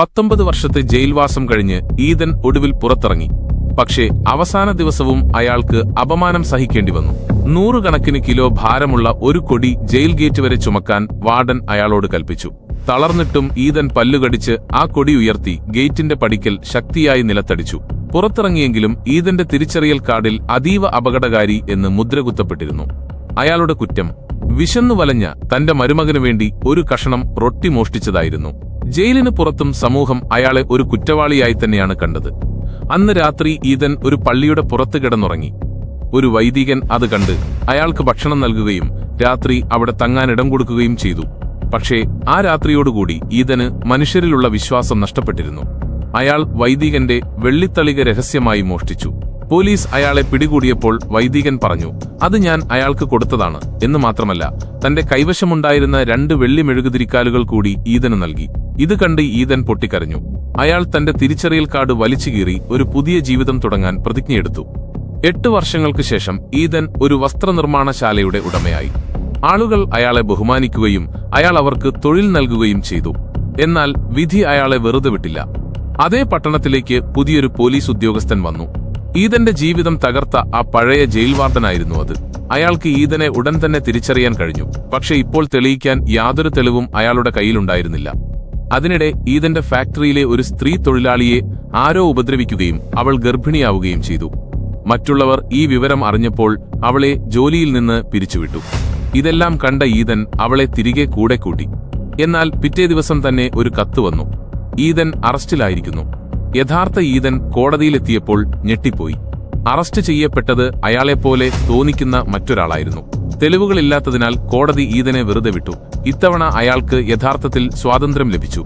19 വർഷത്തെ ജയിൽവാസം കഴിഞ്ഞ് ഈദൻ ഒടുവിൽ പുറത്തിറങ്ങി. പക്ഷേ അവസാന ദിവസവും അയാൾക്ക് അപമാനം സഹിക്കേണ്ടി വന്നു. 100 കണക്കിന് കിലോ ഭാരമുള്ള ഒരു കൊടി ജയിൽ ഗേറ്റ് വരെ ചുമക്കാൻ വാർഡൻ അയാളോട് കൽപ്പിച്ചു. തളർന്നിട്ടും ഈദൻ പല്ലുകടിച്ച് ആ കൊടി ഉയർത്തി ഗേറ്റിന്റെ പടിക്കൽ ശക്തിയായി നിലത്തടിച്ചു. പുറത്തിറങ്ങിയെങ്കിലും ഈദന്റെ തിരിച്ചറിയൽ കാർഡിൽ അതീവ അപകടകാരി എന്ന് മുദ്രകുത്തപ്പെട്ടിരുന്നു. അയാളുടെ കുറ്റം വിശന്നു വലഞ്ഞ തന്റെ മരുമകനു വേണ്ടി ഒരു കഷണം റൊട്ടി മോഷ്ടിച്ചതായിരുന്നു. ജയിലിന് പുറത്തും സമൂഹം അയാളെ ഒരു കുറ്റവാളിയായി തന്നെയാണ് കണ്ടത്. അന്ന് രാത്രി ഈദൻ ഒരു പള്ളിയുടെ പുറത്ത് കിടന്നുറങ്ങി. ഒരു വൈദികൻ അത് കണ്ട് അയാൾക്ക് ഭക്ഷണം നൽകുകയും രാത്രി അവിടെ തങ്ങാൻ ഇടം കൊടുക്കുകയും ചെയ്തു. പക്ഷേ ആ രാത്രിയോടുകൂടി ഈദന് മനുഷ്യരിലുള്ള വിശ്വാസം നഷ്ടപ്പെട്ടിരുന്നു. അയാൾ വൈദികന്റെ വെള്ളിത്തളിക രഹസ്യമായി മോഷ്ടിച്ചു. പോലീസ് അയാളെ പിടികൂടിയപ്പോൾ വൈദികൻ പറഞ്ഞു, അത് ഞാൻ അയാൾക്ക് കൊടുത്തതാണ് എന്ന് മാത്രമല്ല, തന്റെ കൈവശമുണ്ടായിരുന്ന 2 വെള്ളി മെഴുകുതിരിക്കാലുകൾ കൂടി ഈദന് നൽകി. ഇത് കണ്ട് ഈദൻ പൊട്ടിക്കരഞ്ഞു. അയാൾ തന്റെ തിരിച്ചറിയൽ കാർഡ് വലിച്ചുകീറി ഒരു പുതിയ ജീവിതം തുടങ്ങാൻ പ്രതിജ്ഞയെടുത്തു. 8 വർഷങ്ങൾക്ക് ശേഷം ഈദൻ ഒരു വസ്ത്രനിർമ്മാണശാലയുടെ ഉടമയായി. ആളുകൾ അയാളെ ബഹുമാനിക്കുകയും അയാൾ അവർക്ക് തൊഴിൽ നൽകുകയും ചെയ്തു. എന്നാൽ വിധി അയാളെ വെറുതെ വിട്ടില്ല. അതേ പട്ടണത്തിലേക്ക് പുതിയൊരു പോലീസ് ഉദ്യോഗസ്ഥൻ വന്നു. ഈദന്റെ ജീവിതം തകർത്ത ആ പഴയ ജയിൽ വാർഡനായിരുന്നു അത്. അയാൾക്ക് ഈദനെ ഉടൻ തന്നെ തിരിച്ചറിയാൻ കഴിഞ്ഞു. പക്ഷെ ഇപ്പോൾ തെളിയിക്കാൻ യാതൊരു തെളിവും അയാളുടെ കയ്യിലുണ്ടായിരുന്നില്ല. അതിനിടെ ഈദന്റെ ഫാക്ടറിയിലെ ഒരു സ്ത്രീ തൊഴിലാളിയെ ആരോ ഉപദ്രവിക്കുകയും അവൾ ഗർഭിണിയാവുകയും ചെയ്തു. മറ്റുള്ളവർ ഈ വിവരം അറിഞ്ഞപ്പോൾ അവളെ ജോലിയിൽ നിന്ന് പിരിച്ചുവിട്ടു. ഇതെല്ലാം കണ്ട ഈദൻ അവളെ തിരികെ കൂടെ കൂട്ടി. എന്നാൽ പിറ്റേ ദിവസം തന്നെ ഒരു കത്ത് വന്നു. ഈദൻ അറസ്റ്റിലായിരിക്കുന്നു. യഥാർത്ഥ ഈദൻ കോടതിയിലെത്തിയപ്പോൾ ഞെട്ടിപ്പോയി. അറസ്റ്റ് ചെയ്യപ്പെട്ടത് അയാളെപ്പോലെ തോന്നിക്കുന്ന മറ്റൊരാളായിരുന്നു. തെളിവുകളില്ലാത്തതിനാൽ കോടതി ഈദനെ വെറുതെ വിട്ടു. ഇത്തവണ അയാൾക്ക് യഥാർത്ഥത്തിൽ സ്വാതന്ത്ര്യം ലഭിച്ചു.